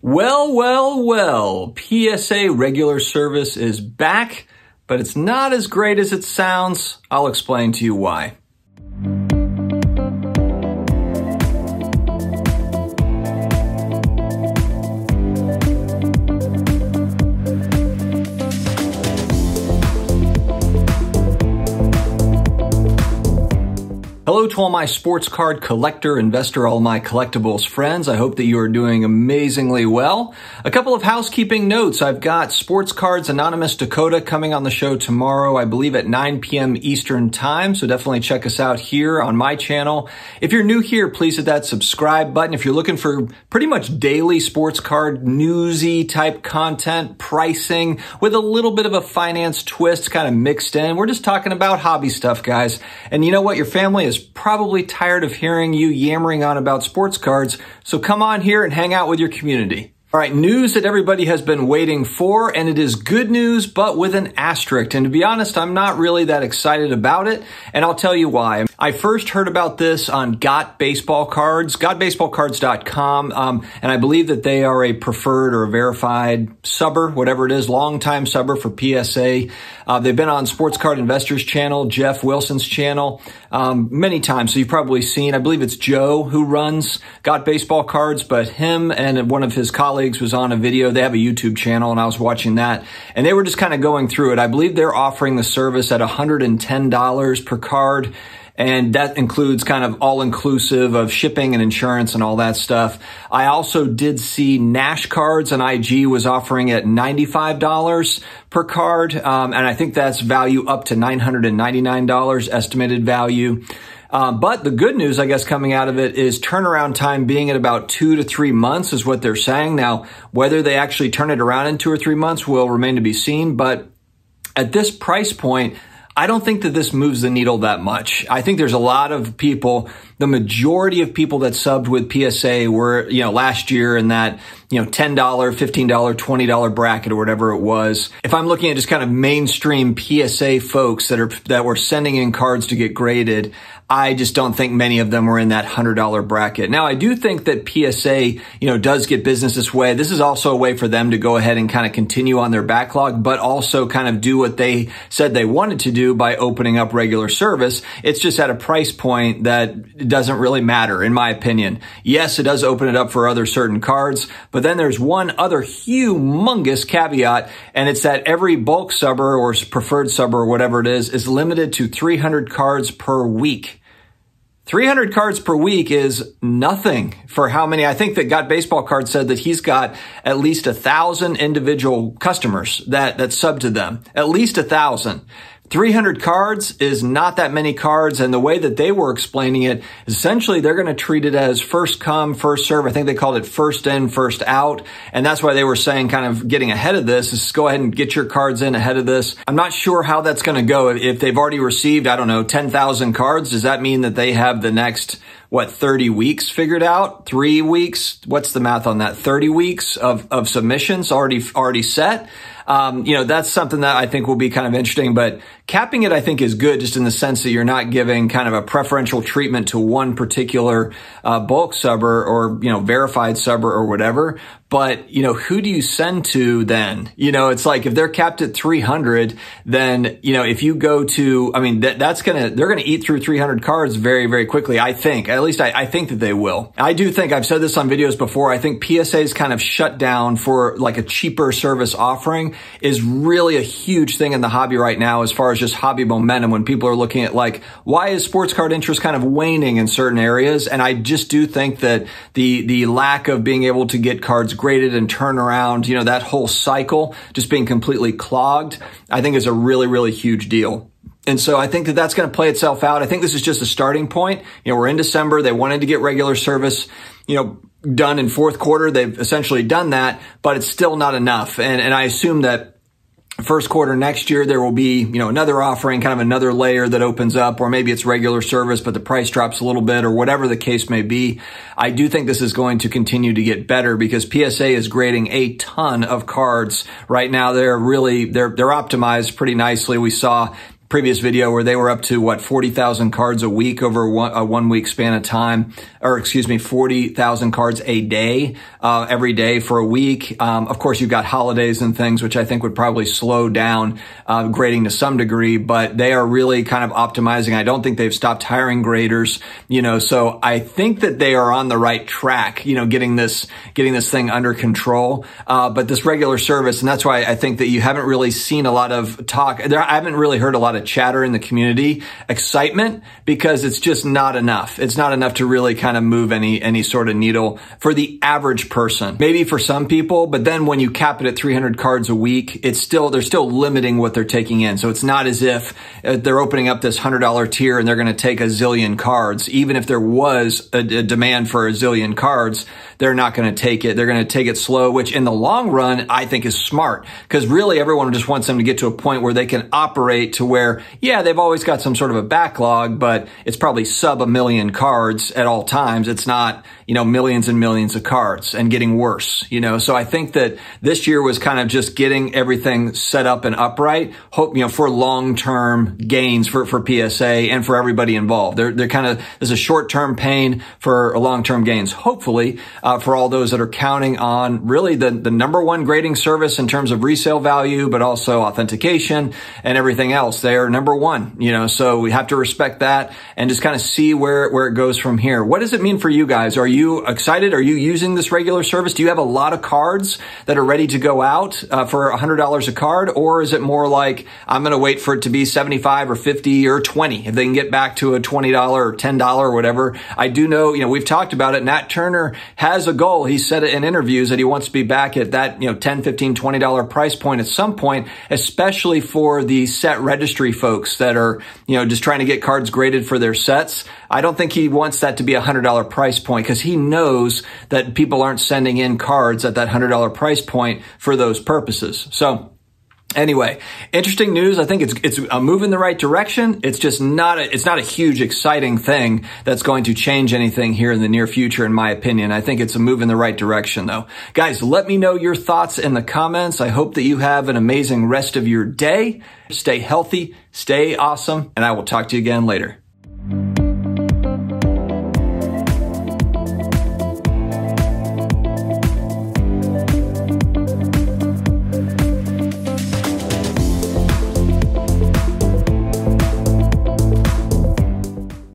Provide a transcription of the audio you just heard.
Well, PSA regular service is back, but it's not as great as it sounds. I'll explain to you why. Hello to all my sports card collector, investor, all my collectibles friends. I hope that you are doing amazingly well. A couple of housekeeping notes. I've got Sportcards Anonymous Dakota coming on the show tomorrow, I believe at 9 p.m. Eastern time. So definitely check us out here on my channel. If you're new here, please hit that subscribe button. If you're looking for pretty much daily sports card newsy type content, pricing with a little bit of a finance twist kind of mixed in. We're just talking about hobby stuff, guys. And you know what? Your family is probably tired of hearing you yammering on about sports cards, so come on here and hang out with your community. All right, news that everybody has been waiting for, and it is good news, but with an asterisk. And to be honest, I'm not really that excited about it, and I'll tell you why. I first heard about this on Got Baseball Cards, gotbaseballcards.com, and I believe that they are a preferred or a verified subber, whatever it is, longtime subber for PSA. They've been on Sports Card Investors channel, Jeff Wilson's channel, many times. So you've probably seen, I believe it's Joe who runs Got Baseball Cards, but him and one of his colleagues was on a video. They have a YouTube channel, and I was watching that, and they were just kind of going through it. I believe they're offering the service at $110 per card. And that includes kind of all-inclusive of shipping and insurance and all that stuff. I also did see Nash Cards and IG was offering at $95 per card. And I think that's value up to $999 estimated value. But the good news, I guess, coming out of it is turnaround time being at about 2 to 3 months is what they're saying. Now, whether they actually turn it around in 2 or 3 months will remain to be seen. But at this price point, I don't think that this moves the needle that much. I think there's a lot of people, the majority of people that subbed with PSA were, last year in that, $10, $15, $20 bracket or whatever it was. If I'm looking at just kind of mainstream PSA folks that were sending in cards to get graded, I just don't think many of them were in that $100 bracket. Now, I do think that PSA, does get business this way. This is also a way for them to go ahead and kind of continue on their backlog, but also kind of do what they said they wanted to do by opening up regular service. It's just at a price point that doesn't really matter, in my opinion. Yes, it does open it up for other certain cards, but then there's one other humongous caveat, and it's that every bulk subber or preferred subber or whatever it is limited to 300 cards per week. 300 cards per week is nothing for how many. I think that Got Baseball Cards said that he's got at least 1,000 individual customers that sub to them. At least 1,000. 300 cards is not that many cards, and the way that they were explaining it, essentially they're going to treat it as first come, first serve. I think they called it first in, first out, and that's why they were saying kind of getting ahead of this is go ahead and get your cards in ahead of this. I'm not sure how that's going to go. If they've already received, 10,000 cards, does that mean that they have the next 30 weeks figured out? 3 weeks? What's the math on that? 30 weeks of submissions already set? That's something that I think will be kind of interesting, but capping it, I think, is good just in the sense that you're not giving kind of a preferential treatment to one particular, bulk subber or, verified subber or whatever. But, who do you send to then? It's like if they're capped at 300, then, if you go to, they're going to eat through 300 cards very, very quickly. I think, at least I think that they will. I do think, I've said this on videos before, I think PSA's kind of shut down for like a cheaper service offering is really a huge thing in the hobby right now as far as just hobby momentum when people are looking at like, why is sports card interest kind of waning in certain areas? And I just do think that the lack of being able to get cards graded and turn around, that whole cycle just being completely clogged, I think is a really, really huge deal. And so I think that that's going to play itself out. I think this is just a starting point. We're in December. They wanted to get regular service, done in fourth quarter. They've essentially done that, but it's still not enough. And I assume that first quarter next year, there will be, another offering, kind of another layer that opens up, or maybe it's regular service, but the price drops a little bit or whatever the case may be. I do think this is going to continue to get better because PSA is grading a ton of cards right now. They're optimized pretty nicely. We saw previous video where they were up to what, 40,000 cards a week over a 1 week span of time, or excuse me, 40,000 cards a day, every day for a week. Of course, you've got holidays and things, which I think would probably slow down grading to some degree, but they are really kind of optimizing. I don't think they've stopped hiring graders, so I think that they are on the right track, getting this thing under control. But this regular service, and that's why I think that you haven't really seen a lot of talk. I haven't really heard a lot of chatter in the community, excitement, because it's just not enough. It's not enough to really kind of move any sort of needle for the average person. Maybe for some people, but then when you cap it at 300 cards a week, they're still limiting what they're taking in. So it's not as if they're opening up this $100 tier and they're going to take a zillion cards. Even if there was a demand for a zillion cards, they're not going to take it. They're going to take it slow, which in the long run, I think is smart, because really everyone just wants them to get to a point where they can operate to where, yeah, they've always got some sort of a backlog, but it's probably sub 1 million cards at all times. It's not, millions and millions of cards, and getting worse, So I think that this year was kind of just getting everything set up and upright, hope, for long-term gains for PSA and for everybody involved. They're kind of, there's a short-term pain for long-term gains, hopefully, for all those that are counting on really the number one grading service in terms of resale value, but also authentication and everything else. They are number one, so we have to respect that and just kind of see where it goes from here. What does it mean for you guys? Are you excited? Are you using this regular service? Do you have a lot of cards that are ready to go out for $100 a card? Or is it more like, I'm going to wait for it to be 75 or 50 or 20 if they can get back to a $20 or $10 or whatever? I do know, we've talked about it. Nat Turner has a goal. He said it in interviews that he wants to be back at that, $10, $15, $20 price point at some point, especially for the set registry folks that are, just trying to get cards graded for their sets. I don't think he wants that to be a $100 price point, because he knows that people aren't sending in cards at that $100 price point for those purposes. So anyway, interesting news. I think it's a move in the right direction. It's just not a huge, exciting thing that's going to change anything here in the near future, in my opinion. I think it's a move in the right direction, though. Guys, let me know your thoughts in the comments. I hope that you have an amazing rest of your day. Stay healthy, stay awesome, and I will talk to you again later.